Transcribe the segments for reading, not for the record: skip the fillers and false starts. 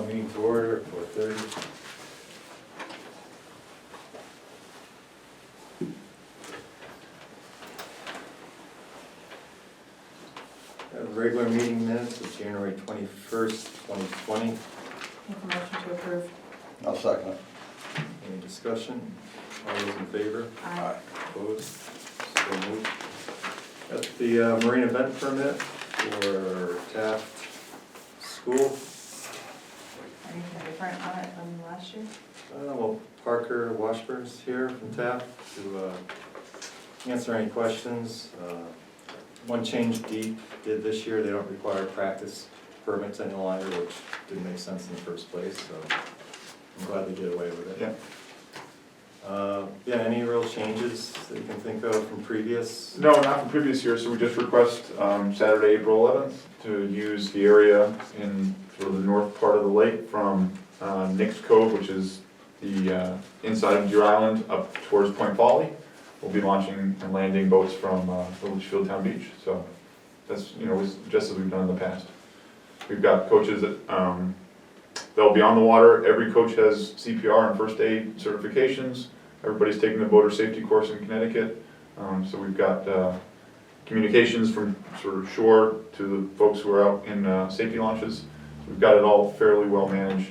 meeting to order at 4:30. Regular meeting minutes of January 21st, 2020. Make a motion to approve. I'll second it. Any discussion? All those in favor? Aye. Opposed? So moved. Got the marine event permit for Taft School. Anything different on it than last year? Well, Parker Washburn's here from Taft to answer any questions. One change Deep did this year, they don't require practice permits any longer, which didn't make sense in the first place, so I'm glad they did away with it. Yeah, any real changes that you can think of from previous? No, not from previous years, so we just request Saturday, April 11th, to use the area in sort of the north part of the lake from Nick's Cove, which is the inside of Deer Island, up towards Point Folly. We'll be launching and landing boats from Village Fieldtown Beach, so that's, just as we've done in the past. We've got coaches that, they'll be on the water. Every coach has CPR and first aid certifications. Everybody's taking the boater safety course in Connecticut. So we've got communications from sort of shore to the folks who are out in safety launches. We've got it all fairly well managed.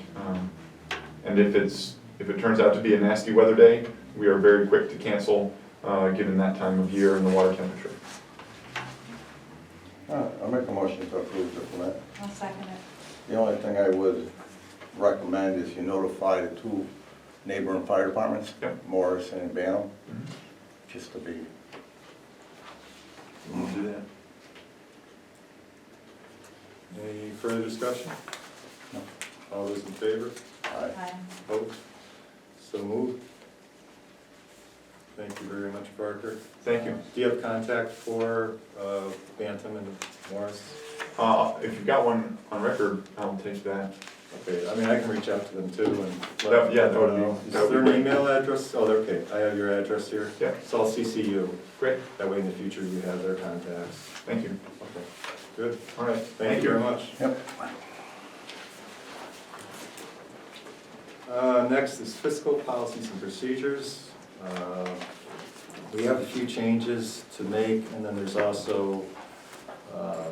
And if it turns out to be a nasty weather day, we are very quick to cancel, given that time of year and the water temperature. I'll make a motion to approve the permit. I'll second it. The only thing I would recommend is you notify the two neighboring fire departments, Yep. Morris and Banham, just to be. We'll do that. Any further discussion? No. All those in favor? Aye. Aye. Opposed? So moved. Thank you very much, Parker. Thank you. Do you have contact for Bantam and Morris? If you've got one on record, I'll take that. Okay, I mean, I can reach out to them too and That- yeah, that would be- know. Is that would there be an great. email address? Oh, okay, I have your address here. Yeah. So I'll CC you. Great, That way in the future you have their contacts. thank you. Okay, good. All right, Thank you very much. Yep. Next is fiscal policies and procedures. We have a few changes to make, and then there's also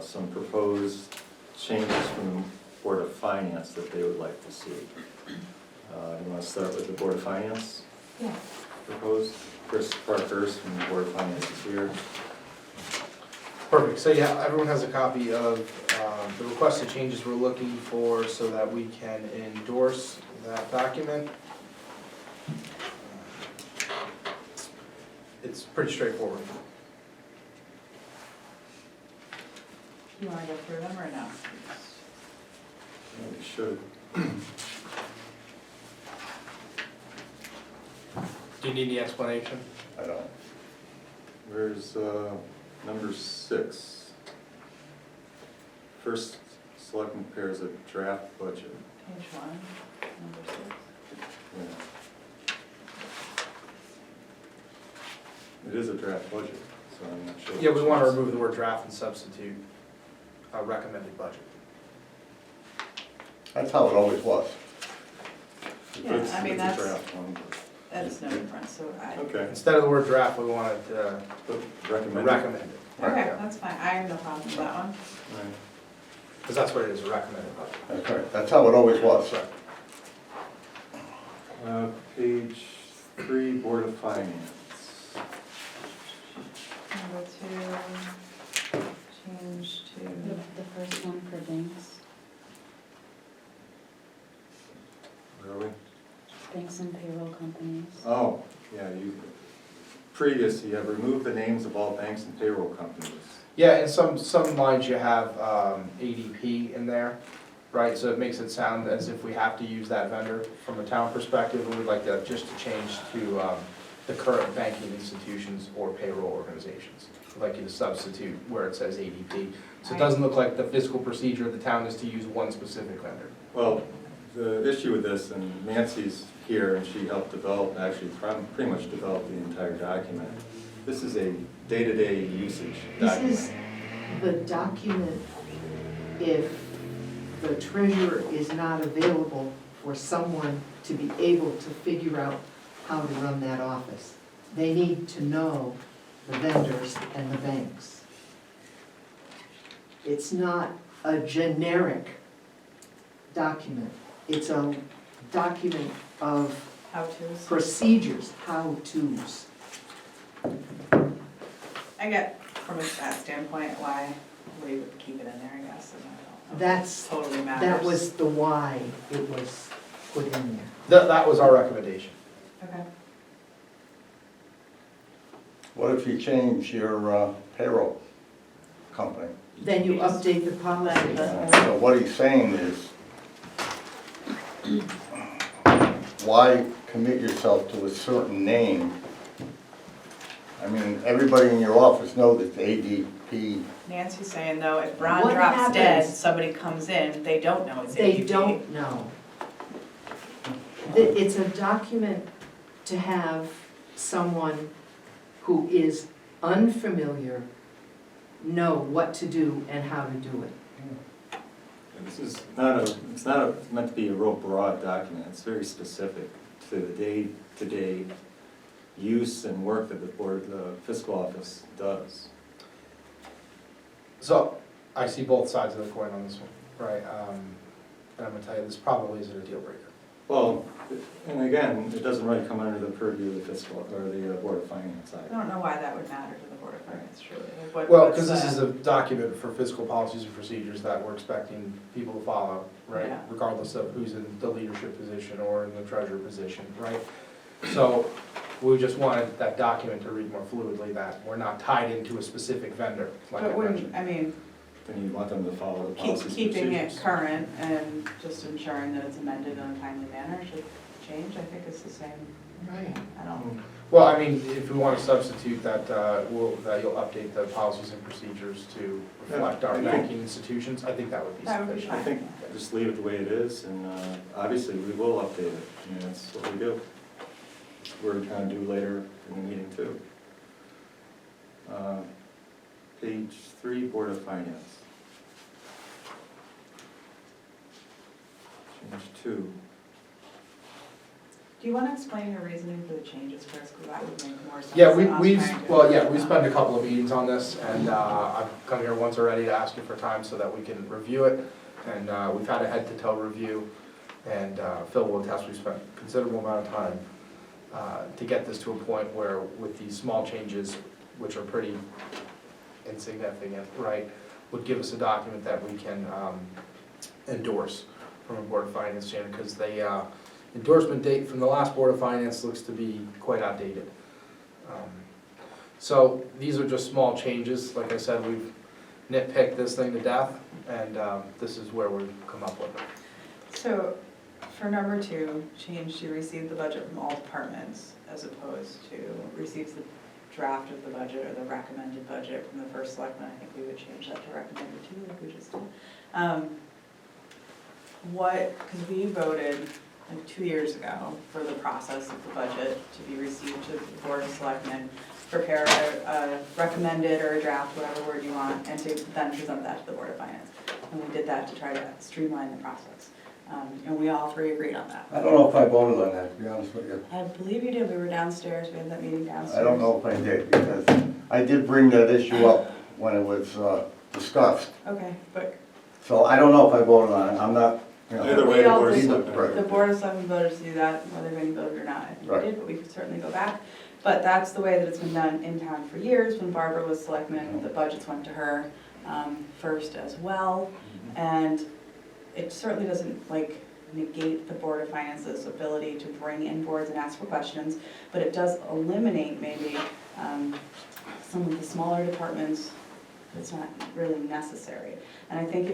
some proposed changes from the Board of Finance that they would like to see. You want to start with the Board of Finance Yeah. proposed? Chris Parkhurst from the Board of Finance is here. Perfect, so yeah, everyone has a copy of the requested changes we're looking for so that we can endorse that document. It's pretty straightforward. You want to go through them or no? We should. Do you need any explanation? I don't. Where's number 6? First, Selectman prepares a draft budget. Page 1, number 6. Yeah. It is a draft budget, so I'm not sure. Yeah, we want to remove the word draft and substitute recommended budget. That's how it always was. Yeah, It's- I mean, it's a that's- draft one, but- That's no difference, so I, Okay, Instead of the word draft, we wanted but recommend. recommended, okay, that's fine, I have no problem with that one. Right. because that's what it is, a recommended budget. That's right. That's how it always was. Right. Page 3, Board of Finance. Number 2, change to, The first one for banks, Where are we? banks and payroll companies. Oh, yeah, previously, you have removed the names of all banks and payroll companies. Yeah, in some lines you have ADP in there, right? So it makes it sound as if we have to use that vendor from a town perspective, and we'd like that just to change to the current banking institutions or payroll organizations. We'd like you to substitute where it says ADP. So it doesn't look like the fiscal procedure of the town is to use one specific vendor. Well, the issue with this, and Nancy's here, and she helped develop, actually pretty much develop the entire document. This is a day-to-day usage document. This is the document if the treasurer is not available for someone to be able to figure out how to run that office. They need to know the vendors and the banks. It's not a generic document. It's a document of How-tos. procedures, how-tos. I get from a stat standpoint why we would keep it in there, I guess, and I don't know. That's, Totally matters. that was the why it was put in there. That was our recommendation. Okay. What if you change your payroll company? Then you update the policy. So what he's saying is, why commit yourself to a certain name? I mean, everybody in your office knows it's ADP. Nancy's saying though, if Ron What drops dead, happens? somebody comes in, they don't know it's They ADP. don't know. It's a document to have someone who is unfamiliar know what to do and how to do it. This is not it's meant to be a real broad document. It's very specific to the day-to-day use and work that the fiscal office does. So, I see both sides of the coin on this one, right? And I'm gonna tell you, this probably isn't a deal breaker. Well, and again, it doesn't really come under the purview of the fiscal, or the Board of Finance I side. don't know why that would matter to the Board of Finance, truly. Like, what- Well, what's because this the- is a document for fiscal policies and procedures that we're expecting people to follow, right? Yeah. Regardless of who's in the leadership position or in the treasurer position, right? So, we just wanted that document to read more fluidly, that we're not tied into a specific vendor, like I But mentioned. wouldn't, I mean, Then you want them to follow the policies and keeping it procedures. current and just ensuring that it's amended in a timely manner should change, I think it's the same. Right. I don't, Well, I mean, if we want to substitute that, that you'll update the policies and procedures to reflect our Yeah. banking institutions, I think that would be That would be sufficient. I think just leave it the way it is, and obviously we will update it. I mean, that's what we do. We're gonna do later in the meeting too. Page 3, Board of Finance. Change 2. do you want to explain your reasoning for the changes first, because that would make more sense Yeah, than us we've, trying to- well, yeah, we spent a couple of meetings on this, and I've come here once already to ask you for time so that we can review it. And we've had a head-to-toe review, and Phil will attest, we spent a considerable amount of time to get this to a point where with these small changes, which are pretty insignificant, right, would give us a document that we can endorse from a Board of Finance standard, because the endorsement date from the last Board of Finance looks to be quite outdated. So these are just small changes. Like I said, we've nitpicked this thing to death, and this is where we've come up with it. So, for number 2, change to receive the budget from all departments as opposed to receives the draft of the budget or the recommended budget from the first selectman. I think we would change that to recommended too, like we just did. Because we voted like 2 years ago for the process of the budget to be received to the Board of Selectmen, prepare a recommended or a draft, whatever word you want, and to then present that to the Board of Finance. And we did that to try to streamline the process. And we all 3 agreed on that. I don't know if I voted on that, to be honest with you. I believe you did, we were downstairs, we had that meeting downstairs. I don't know if I did, because I did bring that issue up when it was discussed. Okay, but So I don't know if I voted on it, I'm not, you know. Either way, we the all Board of did. Selectmen. Right. The Board of Selectmen voted to do that, whether Vinnie voted or not, I think we Right. did, but we could certainly go back. But that's the way that it's been done in town for years. When Barbara was selectman, the budgets went to her first as well. And it certainly doesn't like negate the Board of Finance's ability to bring in boards and ask for questions, but it does eliminate maybe some of the smaller departments. It's not really necessary. And I think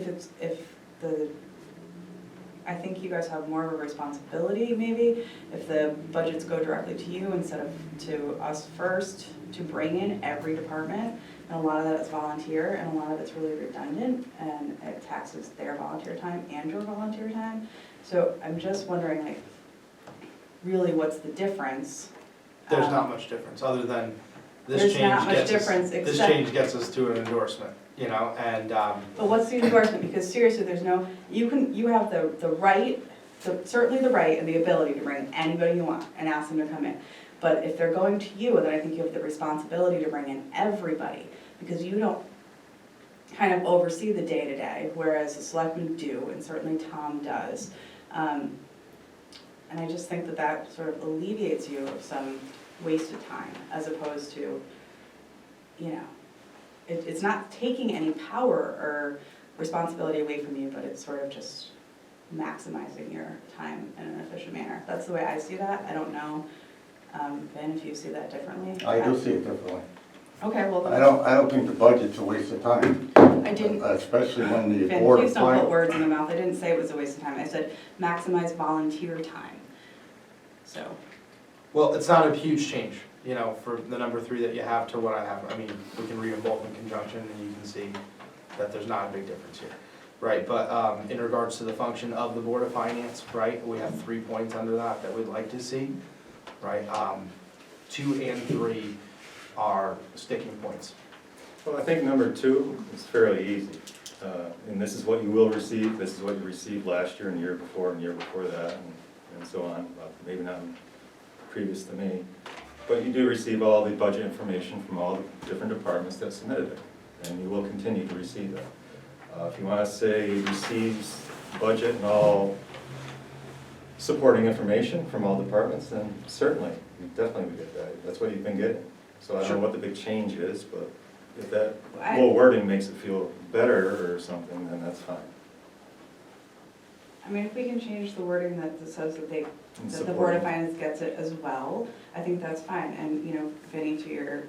I think you guys have more of a responsibility maybe if the budgets go directly to you instead of to us first, to bring in every department. And a lot of that is volunteer, and a lot of it's really redundant, and it taxes their volunteer time and your volunteer time. So I'm just wondering, like, really what's the difference? There's not much difference, other than this There's change not much gets us, difference this except- change gets us to an endorsement. you know, and, But what's the endorsement? Because seriously, there's no, you have the right, certainly the right and the ability to bring in anybody you want and ask them to come in. But if they're going to you, then I think you have the responsibility to bring in everybody, because you don't kind of oversee the day-to-day, whereas the selectmen do, and certainly Tom does. And I just think that that sort of alleviates you of some wasted time, as opposed to, you know, it's not taking any power or responsibility away from you, but it's sort of just maximizing your time in an efficient manner. That's the way I see that. I don't know, Ben, if you see that differently. I do see it differently. Okay, well, I don't think the budget's a waste of time, I didn't, especially when the Ben, board please of don't put finance. words in my mouth. I didn't say it was a waste of time. I said maximize volunteer time. So, well, it's not a huge change, you know, for the number 3 that you have to what I have. I mean, we can read them both in conjunction and you can see that there's not a big difference here. Right, but in regards to the function of the Board of Finance, right, we have 3 points under that we'd like to see, right? 2 and 3 are sticking points. Well, I think number 2 is fairly easy. And this is what you will receive, this is what you received last year and the year before and the year before that, and so on. Well, maybe not previous to me. But you do receive all the budget information from all the different departments that submitted it, and you will continue to receive that. If you want to say receives budget and all supporting information from all departments, then certainly, you definitely would get that. That's what you've been getting. So I don't know what the big change is, but if that little wording makes it feel better or something, then that's fine. I mean, if we can change the wording that says that And the Board of supporting. Finance gets it as well, I think that's fine. And, you know, Vinnie, to your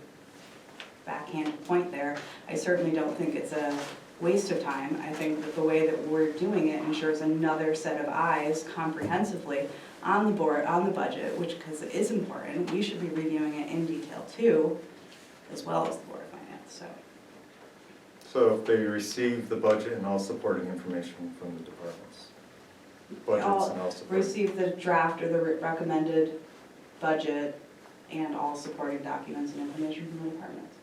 backhand point there, I certainly don't think it's a waste of time. I think that the way that we're doing it ensures another set of eyes comprehensively on the board, on the budget, which, because it is important, we should be reviewing it in detail too, as well as the Board of Finance, so. So if they receive the budget and all supporting information from the departments. Budgets and all supporting. Receive the draft or the recommended budget and all supporting documents and information from the departments.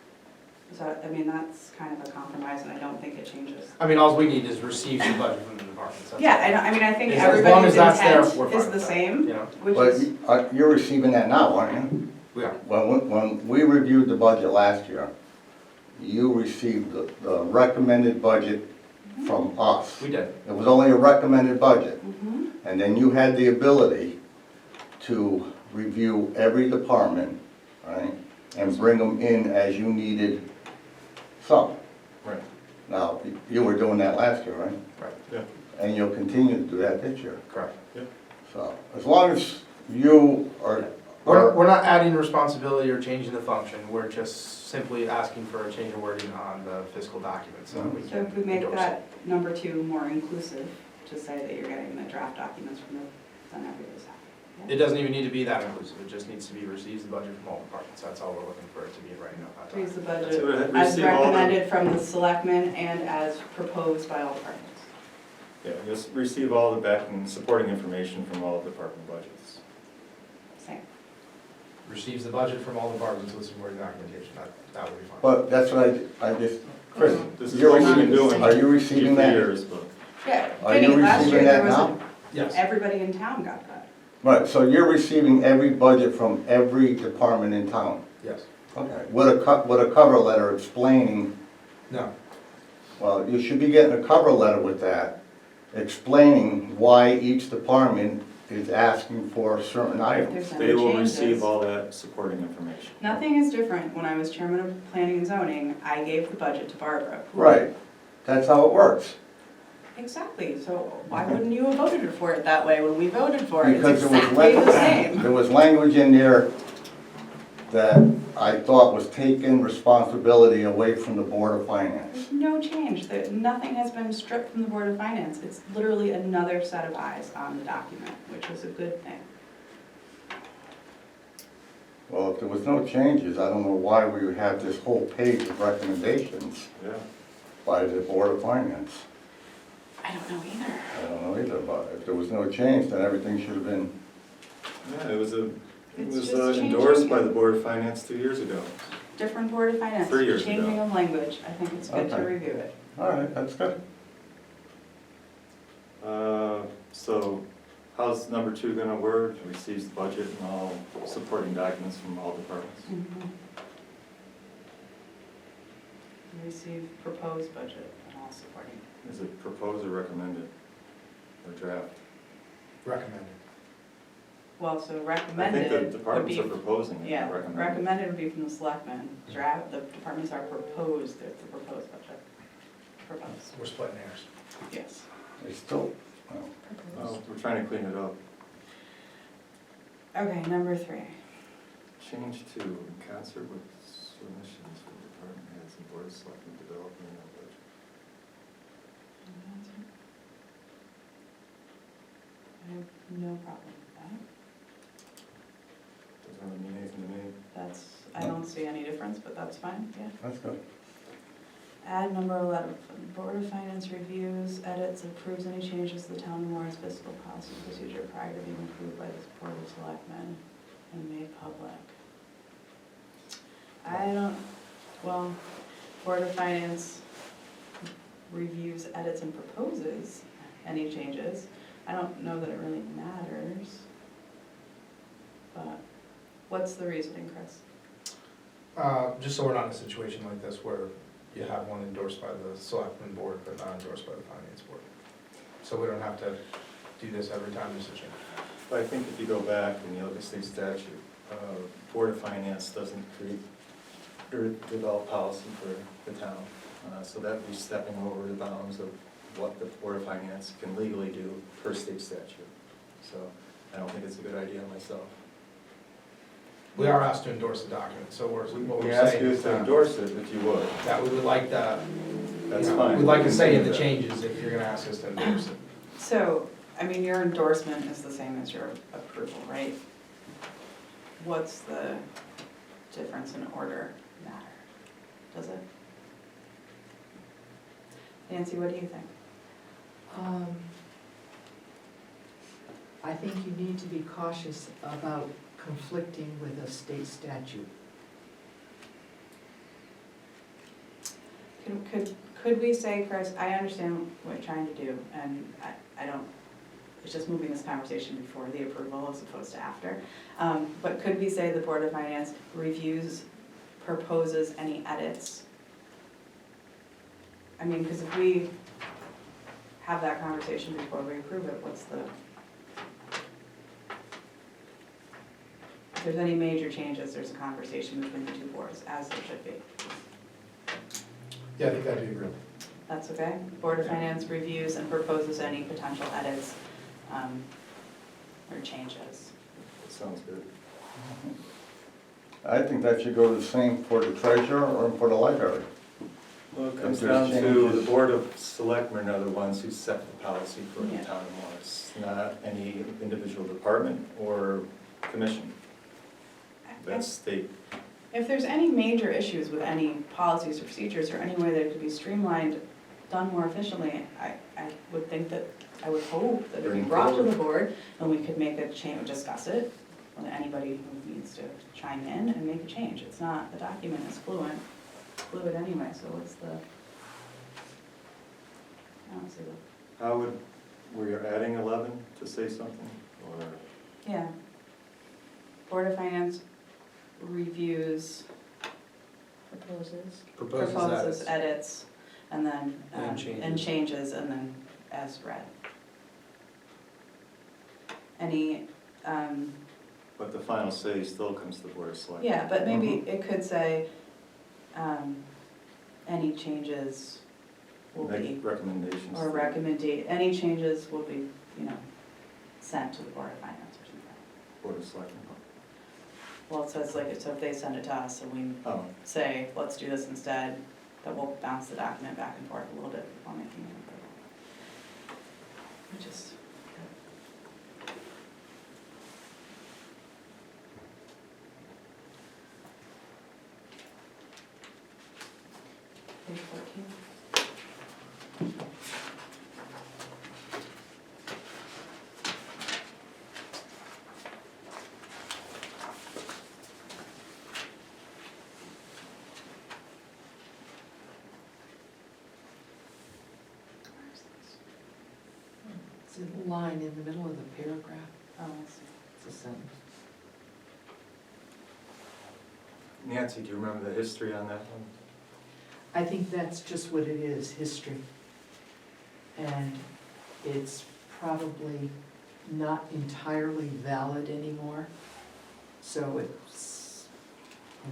So, I mean, that's kind of a compromise, and I don't think it changes. I mean, all we need is receive the budget from the departments. that's Yeah, all. I mean, I think As long everybody's as that's there, intent we're fine is with the that, same, You know, which But is, you're receiving that now, aren't you? we are. When we reviewed the budget last year, you received the recommended budget from us. We did. It was only a recommended budget. Mhm. And then you had the ability to review every department, right? And bring them in as you needed some. Right. Now, you were doing that last year, right? Right, Yeah. And you'll continue to do that this year. correct. So, as long as you are, We're not adding responsibility or changing the function, we're just simply asking for a change of wording on the fiscal documents, so we So can if we make endorse it. that number 2 more inclusive, to say that you're getting the draft documents from the, then everybody's happy. It doesn't even need to be that inclusive, it just needs to be receives the budget from all departments, that's all we're looking for it to be right now. Raise the So budget as receive all the- recommended from the selectmen and as proposed by all departments. Yeah, you'll receive all the back and supporting information from all department budgets. Same. Receives the budget from all departments with supporting documentation, that would be fine. but that's what I just, Chris, This is you're what we've been receiving, doing are you receiving for that? years, but Yeah, Are Vinnie, you last year receiving there that was, now? Yes, everybody in town got that. Right, so you're receiving every budget from every department in town? yes, Okay. With a cover letter explaining, no, well, you should be getting a cover letter with that, explaining why each department is asking for certain If items. there's they any will changes. receive all that supporting information. Nothing is different. When I was chairman of planning and zoning, I gave the budget to Barbara. Right, that's how it works. Exactly, so why wouldn't you have voted for it that way when we voted for it? It's Because exactly the same. there was language in there that I thought was taking responsibility away from the Board of Finance. There's no change. Nothing has been stripped from the Board of Finance. It's literally another set of eyes on the document, which is a good thing. Well, if there was no changes, I don't know why we would have this whole page of recommendations Yeah. by the Board of Finance. I don't know either. I don't know either, but if there was no change, then everything should have been, Yeah, it was It's endorsed just by the changing. Board of Finance 2 years ago. different Board of Finance, 3 years ago. changing of language, I think it's good to Okay. review it. All right, that's good. So how's number 2 gonna work? Receives the budget and all supporting documents from all departments. Receive proposed budget and all supporting. Is it proposed or recommended, or draft? Recommended. Well, so I think the recommended would departments be, are proposing it, yeah, not recommending. recommended would be from the selectmen. Draft, the departments are proposed, it's the proposed budget. Proposed, We're splitting hairs. yes. They still, well, Well, we're trying to clean it up. Okay, number 3. Change to, in concert with submissions from department heads and board of selectmen developing a budget. I have no problem with that. Doesn't really mean anything to me. That's, I don't see any difference, but that's fine, yeah. that's good. Add number 11, Board of Finance reviews, edits, approves any changes to the town of Morris fiscal policy and procedure prior to being approved by the Board of Selectmen and made public. I don't, well, Board of Finance reviews, edits, and proposes any changes. I don't know that it really matters. But what's the reasoning, Chris? Just so we're not in a situation like this where you have one endorsed by the selectmen board but not endorsed by the finance board. So we don't have to do this every time there's a change. But I think if you go back and you look at state statute, Board of Finance doesn't create or develop policy for the town. So that would be stepping over the bounds of what the Board of Finance can legally do per state statute. So I don't think it's a good idea myself. We are asked to endorse the document, so what We we're ask saying you is to that endorse it if you would. we would like that, That's fine. we'd like to say in the changes if you're gonna ask us to endorse it. So, I mean, your endorsement is the same as your approval, right? What's the difference in order matter? Does it? Nancy, what do you think? I think you need to be cautious about conflicting with a state statute. Could we say, Chris, I understand what you're trying to do, and I don't, it's just moving this conversation before the approval as opposed to after. But could we say the Board of Finance reviews, proposes any edits? I mean, because if we have that conversation before we approve it, what's the? If there's any major changes, there's a conversation between the two boards, as there should be. Yeah, I think that'd be agreeable. That's okay? Board of Finance reviews and proposes any potential edits or changes. That sounds good. I think that should go the same for the treasurer or for the library. Well, it comes If there's down to the changes. Board of Selectmen are the ones who set the policy for the Yeah. town of Morris, not any individual department or commission. That's state. If there's any major issues with any policies or procedures or any way that it could be streamlined, done more efficiently, I would think that, I would hope that it would be Bring brought to the forward. board and we could make a change, discuss it, with anybody who needs to chime in and make a change. It's not, the document is fluid anyway, so what's the, I don't see the, How would, were you adding 11 to say something, or? yeah. Board of Finance reviews, Proposes. proposes edits, and then, And changes. and changes, and then as read. Any, But the final say still comes to the Board of Selectmen. yeah, but maybe it could say, any changes will be, Make recommendations. or any changes will be, sent to the Board of Finance or something. Board of Selectmen. Well, it says like, so if they send it to us and we Oh, say, let's do this instead, that we'll bounce the document back and forth a little bit before making an approval. Which is, page 14. It's a line in the middle of the paragraph, Oh, I see. it's a sentence. Nancy, do you remember the history on that one? I think that's just what it is, history. And it's probably not entirely valid anymore. So it's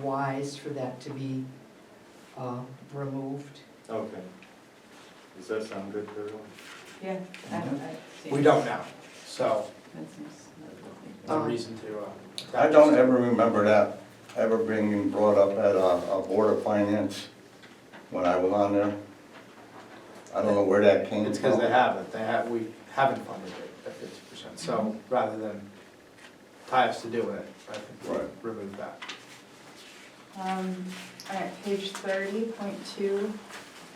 wise for that to be removed. Okay. Does that sound good to everyone? Yeah, I see. We don't know, so That seems- no reason to. I don't ever remember that ever being brought up at a Board of Finance when I was on there. I don't know where that came from. It's because we haven't funded it at 50%, so rather than tie us to doing it, I think Right. we'll remove that. All right, page 30.2.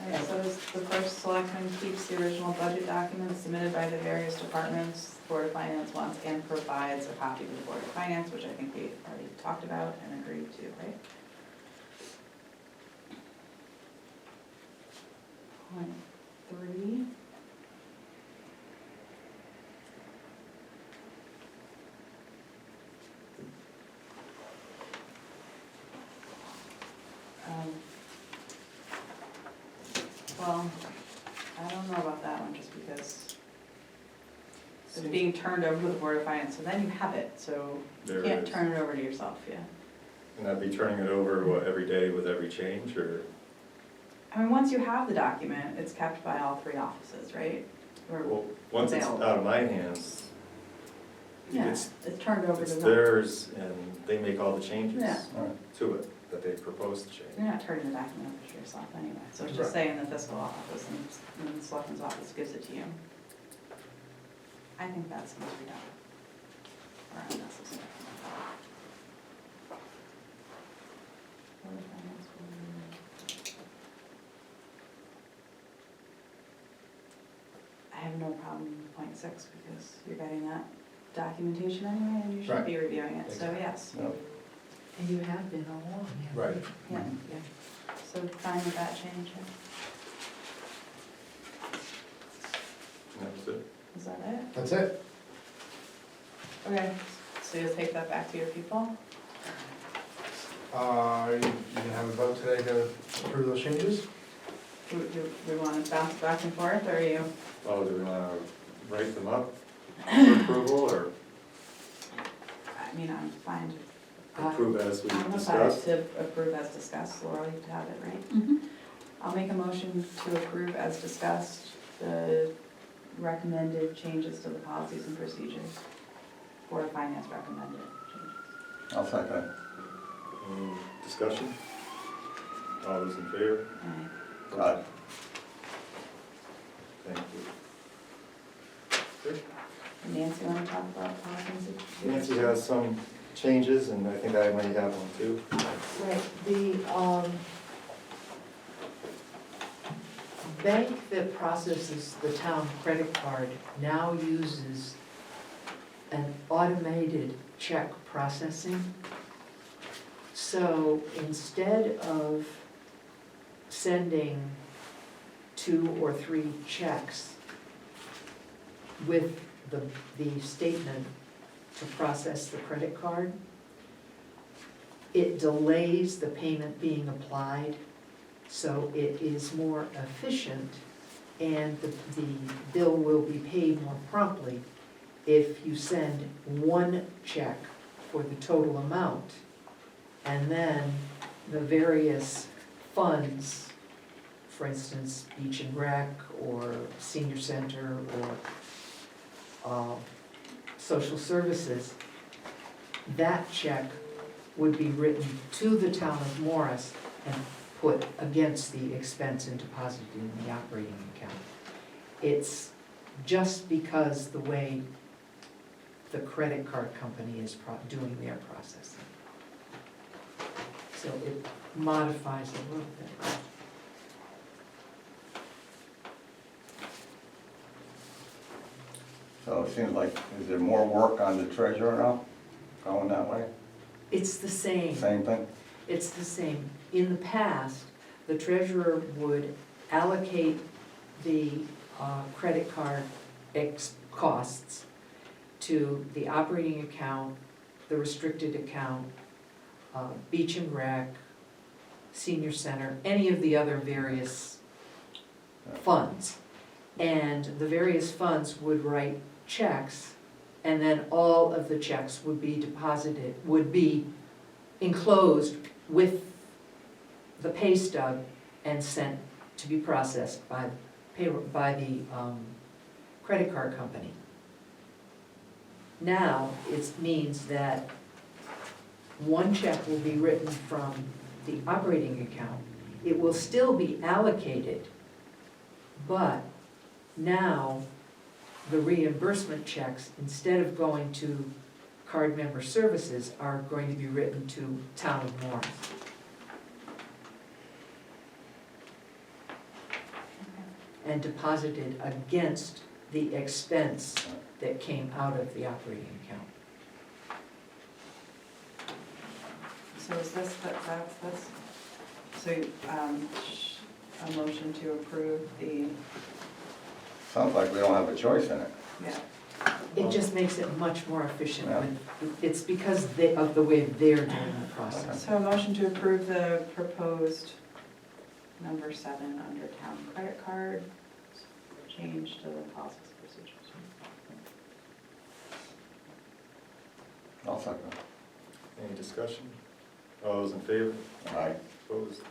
All right, so the first selectman keeps the original budget documents submitted by the various departments. The Board of Finance wants and provides a copy to the Board of Finance, which I think we already talked about and agreed to, right? Point 3. Well, I don't know about that one, just because it's being turned over to the Board of Finance, so then you have it, so you There can't it is. turn it over to yourself, yeah. And I'd be turning it over, what, every day with every change, or? I mean, once you have the document, it's kept by all three offices, right? Or, Well, once it's available. out of my hands, yeah, it's it's turned over it's to them. theirs, and they make all the changes Yeah. to it that they propose to change. You're not turning the document over to yourself anyway, so it's just Right. saying the fiscal office and the selectman's office gives it to you. I think that seems redundant. Or unnecessary. Board of Finance will- I have no problem with point 6 because you're getting that documentation anyway and you should Right. be reviewing it, so Exactly. yes. Yep. And you have been all along, haven't you? Right. Yeah, so fine with that change, yeah. And that was it. Is that it? That's it. Okay, so you'll take that back to your people? You can have a vote today to approve those changes? Do we want to bounce back and forth, or are you? Oh, do we want to write them up for approval, or I mean, I'm fine approve as we I'm fine discussed? to approve as discussed, Laura, you have it, right? Mm-hmm. I'll make a motion to approve as discussed the recommended changes to the policies and procedures. Board of Finance recommended changes. I'll second. Any discussion? All those in favor? Aye. Aye. Thank you. Nancy, want to talk about policies? and procedures? Nancy has some changes, and I think I might have one too. Right, the bank that processes the town credit card now uses an automated check processing. So instead of sending 2 or 3 checks with the statement to process the credit card, it delays the payment being applied, so it is more efficient, and the bill will be paid more promptly if you send 1 check for the total amount, and then the various funds, for instance, Beach and Rec, or Senior Center, or Social Services, that check would be written to the town of Morris and put against the expense and deposited in the operating account. It's just because the way the credit card company is doing their processing. So it modifies a little bit. So it seems like, is there more work on the treasurer now, going that way? It's the same. Same thing? It's the same. In the past, the treasurer would allocate the credit card costs to the operating account, the restricted account, beach and rec, senior center, any of the other various funds. And the various funds would write checks, and then all of the checks would be deposited, would be enclosed with the pay stub and sent to be processed by the credit card company. Now, it means that one check will be written from the operating account. It will still be allocated, but now the reimbursement checks, instead of going to card member services, are going to be written to Town of Morris. And deposited against the expense that came out of the operating account. So is this, that's, so, a motion to approve the, Sounds like we don't have a choice in it. yeah, It just makes it much more efficient Yeah. it's because of the way they're doing the process. so a motion to approve the proposed number 7 under town credit card, change to the policies and procedures. I'll second. Any discussion? All those in favor? Aye. Opposed?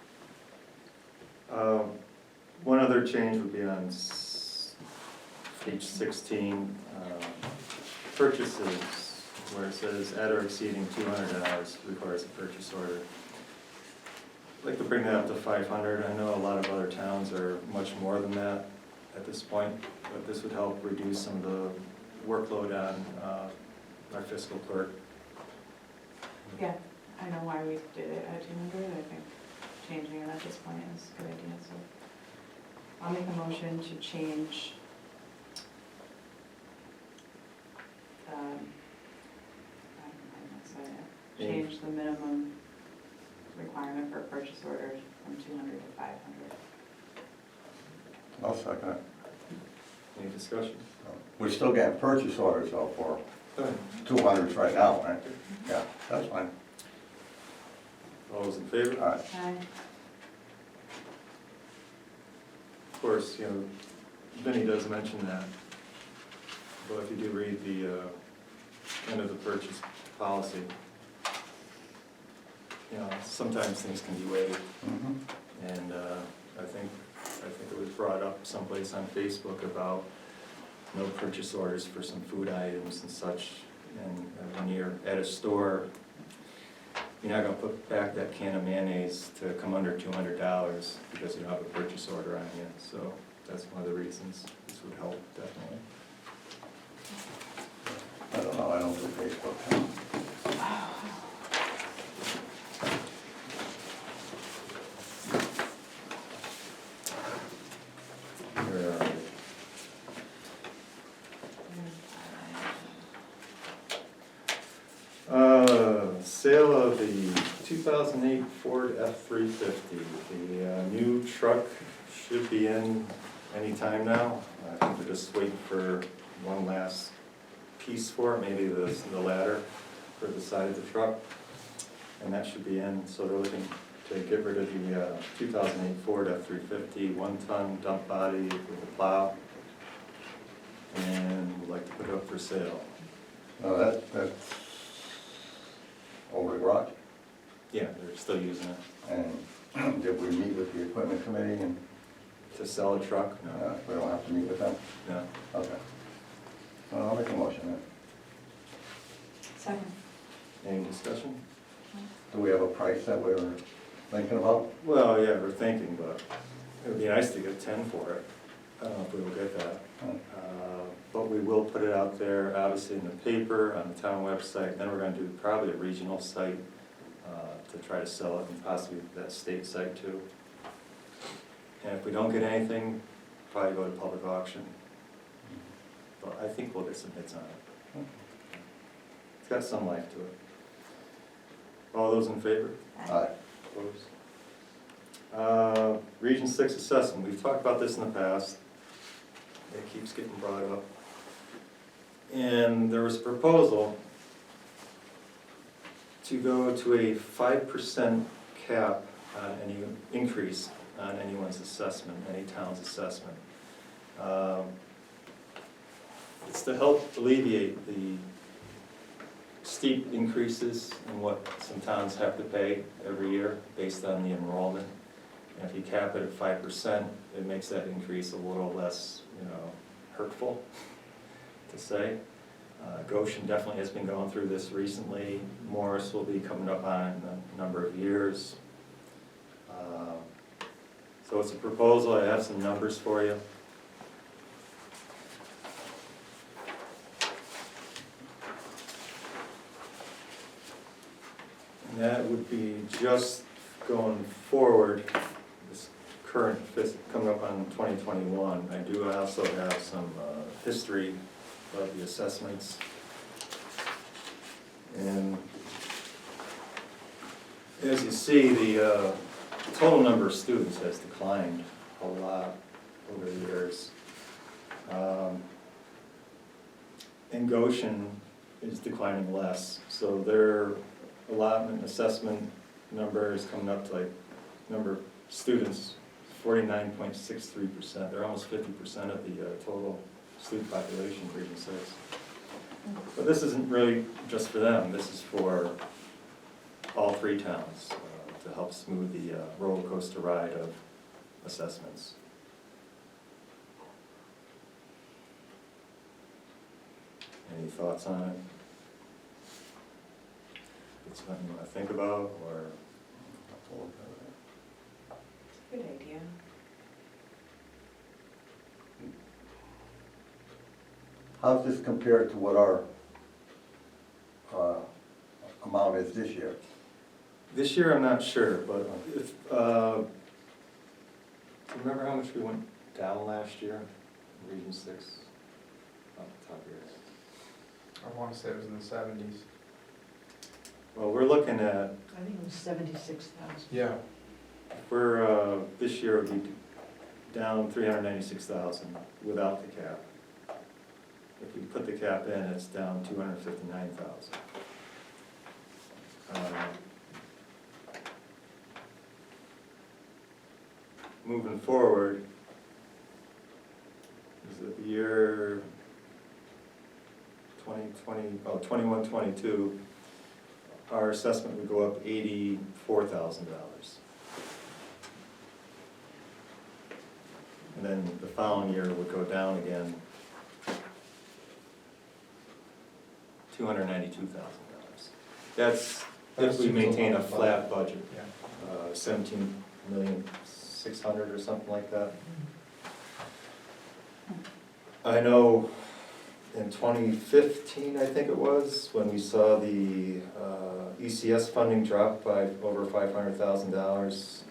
One other change would be on page 16, purchases, where it says at or exceeding $200 requires a purchase order. I'd like to bring that up to 500. I know a lot of other towns are much more than that at this point, but this would help reduce some of the workload on our fiscal clerk. Yeah, I know why we did it at 200, I think changing it at this point is a good idea, so. I'll make a motion to change, I'm not saying it, change the minimum requirement for purchase orders from 200 to 500. I'll second it. Any discussion? We're still getting purchase orders though for Go ahead. 200s right now, right? Yeah, that's fine. All those in favor? All right. Aye. Of course, Vinnie does mention that, but if you do read the end of the purchase policy, sometimes things can be waived, Mhm. and I think it was brought up someplace on Facebook about no purchase orders for some food items and such, and when you're at a store, you're not gonna put back that can of mayonnaise to come under $200 because you don't have a purchase order on you, so that's one of the reasons this would help, definitely. I don't know, I don't do Facebook. Where are we? Sale of the 2008 Ford F-350. The new truck should be in any time now. I think we're just waiting for one last piece for it, maybe the ladder for the side of the truck. And that should be in, so they're looking to get rid of the 2008 Ford F-350, 1-ton dump body with a plow. And would like to put it up for sale. No, that's over the garage. Yeah, they're still using it. And did we meet with the equipment committee and, To sell a truck? No, we don't have to meet with them? no. Okay. Well, I'll make a motion then. Second. Any discussion? Do we have a price that we were thinking about? Well, yeah, we're thinking, but it would be nice to get 10 for it. I don't know if we will get that. But we will put it out there, obviously in the paper, on the town website, then we're gonna do probably a regional site to try to sell it, and possibly that state site too. And if we don't get anything, probably go to public auction. But I think we'll get some hits on it. It's got some life to it. All those in favor? Aye. Opposed? Region 6 assessment, we've talked about this in the past. It keeps getting brought up. And there was a proposal to go to a 5% cap on any increase on anyone's assessment, any town's assessment. It's to help alleviate the steep increases in what some towns have to pay every year based on the enrollment. And if you cap it at 5%, it makes that increase a little less, hurtful to say. Goshen definitely has been going through this recently. Morris will be coming up on it in a number of years. So it's a proposal. I have some numbers for you. And that would be just going forward, this current coming up on 2021. I do also have some history of the assessments. And as you see, the total number of students has declined a lot over the years. And Goshen is declining less, so their allotment assessment number is coming up to like, number of students, 49.63%. They're almost 50% of the total student population in Region 6. But this isn't really just for them, this is for all three towns to help smooth the roller coaster ride of assessments. Any thoughts on it? It's something you want to think about, or? Good idea. How's this compared to what our amount is this year? This year, I'm not sure, but if, do you remember how much we went down last year, in Region 6? Off the top of your head. I wanna say it was in the 70s. Well, we're looking at, I think it was 76,000. Yeah. this year would be down 396,000 without the cap. If we put the cap in, it's down 259,000. Moving forward, is it the year 21, 22, our assessment would go up $84,000. And then the following year would go down again, $292,000. That's if we maintain a flat budget, Yeah. 17,600,000 or something like that. I know in 2015, I think it was, when we saw the ECS funding drop by over $500,000,